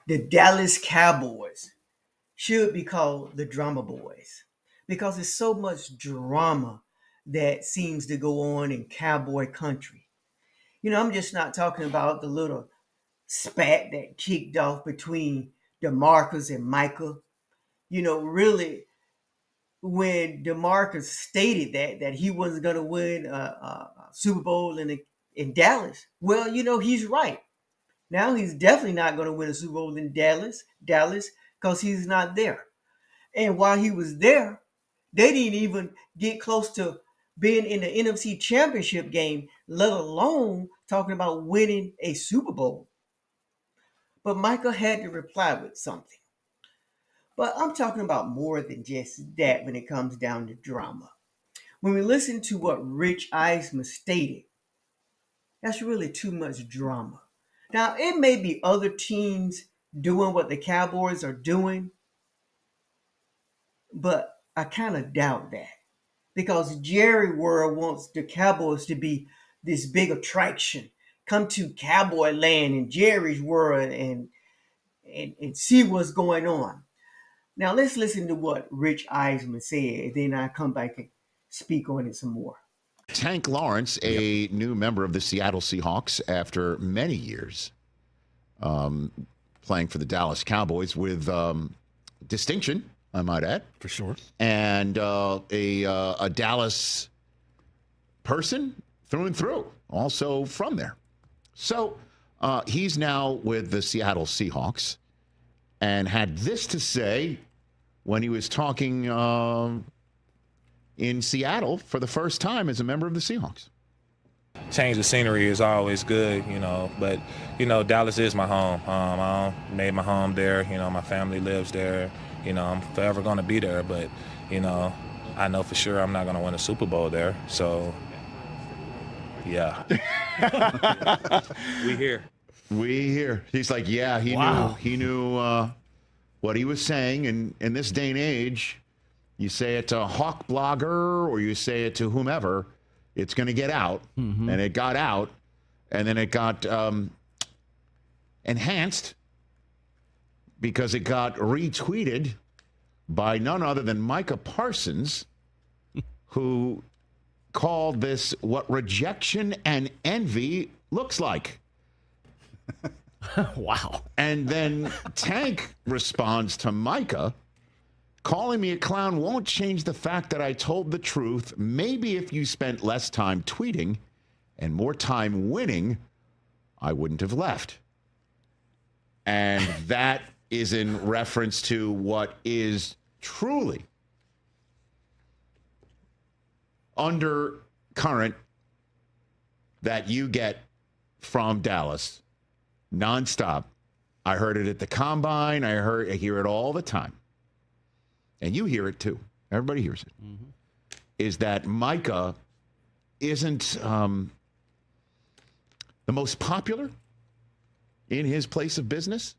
The Dallas Cowboys should be called the Drama Boys because there's so much drama that seems to go on in cowboy country. I'm just not talking about the little spat that kicked off between DeMarcus and Micah. Really, when DeMarcus stated that he wasn't going to win a Super Bowl in Dallas, well, he's right. Now he's definitely not going to win a Super Bowl in Dallas, because he's not there. And while he was there, they didn't even get close to being in the NFC Championship game, let alone talking about winning a Super Bowl. But Michael had to reply with something. But I'm talking about more than just that when it comes down to drama. When we listen to what Rich Eisen stated, that's really too much drama. Now, it may be other teams doing what the Cowboys are doing, but I kind of doubt that. Because Jerry World wants the Cowboys to be this big attraction. Come to Cowboy Land in Jerry's World and see what's going on. Now let's listen to what Rich Eisman said, and then I come back and speak on it some more. Tank Lawrence, a new member of the Seattle Seahawks after many years playing for the Dallas Cowboys with distinction, I might add. For sure. And a Dallas person through and through, also from there. So he's now with the Seattle Seahawks and had this to say when he was talking in Seattle for the first time as a member of the Seahawks. Change the scenery is always good, but, Dallas is my home. I made my home there. My family lives there. I'm forever going to be there, but, I know for sure I'm not going to win a Super Bowl there. So, yeah. We here. He's like, yeah, he knew what he was saying. And in this day and age, you say it to a Hawk blogger or you say it to whomever, it's going to get out. Mm-hmm. And it got out. And then it got enhanced because it got retweeted by none other than Micah Parsons, who called this what rejection and envy looks like. Wow. And then Tank responds to Micah, calling me a clown won't change the fact that I told the truth. Maybe if you spent less time tweeting and more time winning, I wouldn't have left. And that is in reference to what is truly undercurrent that you get from Dallas nonstop. I heard it at the combine. I hear it all the time. And you hear it too. Everybody hears it. Mm-hmm. Is that Micah isn't the most popular in his place of business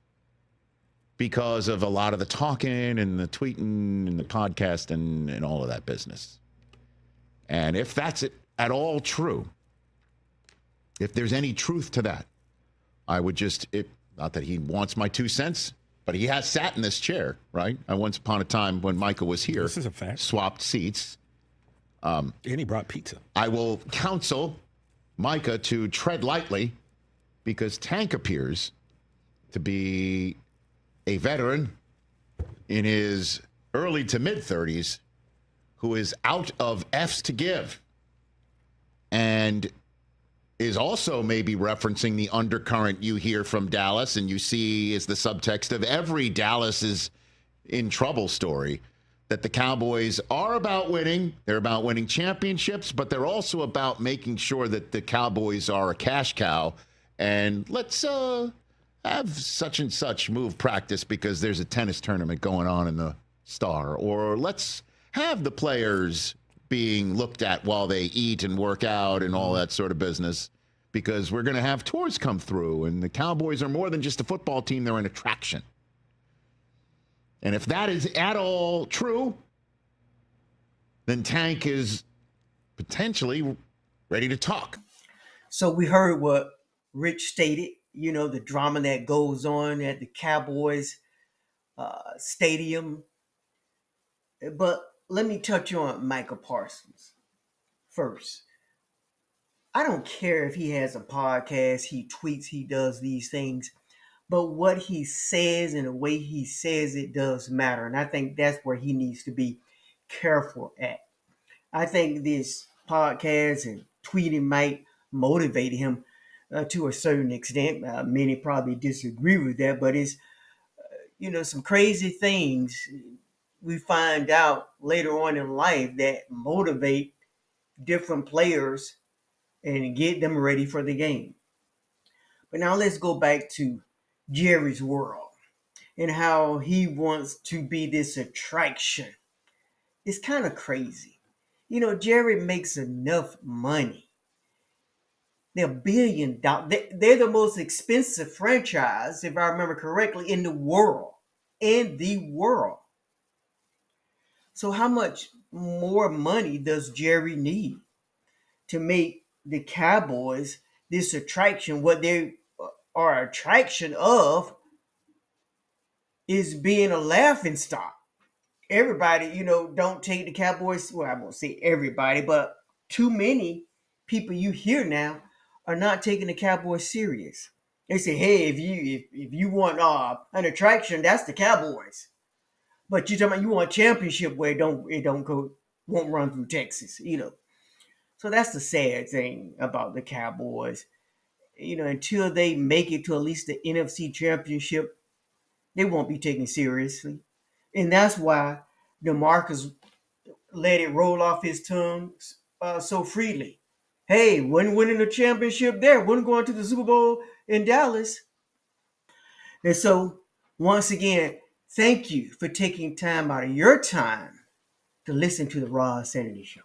because of a lot of the talking and the tweeting and the podcast and all of that business. And if that's at all true, if there's any truth to that, I would not that he wants my 2 cents, but he has sat in this chair, right? I once upon a time when Micah was here, this is a fact, swapped seats. And he brought pizza. I will counsel Micah to tread lightly because Tank appears to be a veteran in his early to mid-30s who is out of F's to give and is also maybe referencing the undercurrent you hear from Dallas and you see is the subtext of every Dallas is in trouble story, that the Cowboys are about winning. They're about winning championships, but they're also about making sure that the Cowboys are a cash cow. And let's have such and such move practice because there's a tennis tournament going on in the Star. Or let's have the players being looked at while they eat and work out and all that sort of business because we're going to have tours come through. And the Cowboys are more than just a football team. They're an attraction. And if that is at all true, then Tank is potentially ready to talk. So we heard what Rich stated, the drama that goes on at the Cowboys stadium. But let me touch on Michael Parsons first. I don't care if he has a podcast, he tweets, he does these things, but what he says and the way he says it does matter. And I think that's where he needs to be careful at. I think this podcast and tweeting might motivate him to a certain extent. Many probably disagree with that, but it's, some crazy things we find out later on in life that motivate different players and get them ready for the game. But now let's go back to Jerry's world and how he wants to be this attraction. It's kind of crazy. Jerry makes enough money. They're $1 billion. They're the most expensive franchise, if I remember correctly, in the world. In the world. So how much more money does Jerry need to make the Cowboys this attraction? What they are attraction of is being a laughing stock. Everybody, don't take the Cowboys. Well, I won't say everybody, but too many people you hear now are not taking the Cowboys serious. They say, "Hey, if you want an attraction, that's the Cowboys." But you talking about you want a championship where it won't run through Texas. So that's the sad thing about the Cowboys. Until they make it to at least the NFC Championship, they won't be taken seriously. And that's why DeMarcus let it roll off his tongue so freely. Hey, wasn't winning the championship there, wasn't going to the Super Bowl in Dallas. And so, once again, thank you for taking time out of your time to listen to the Raw Sanity Show.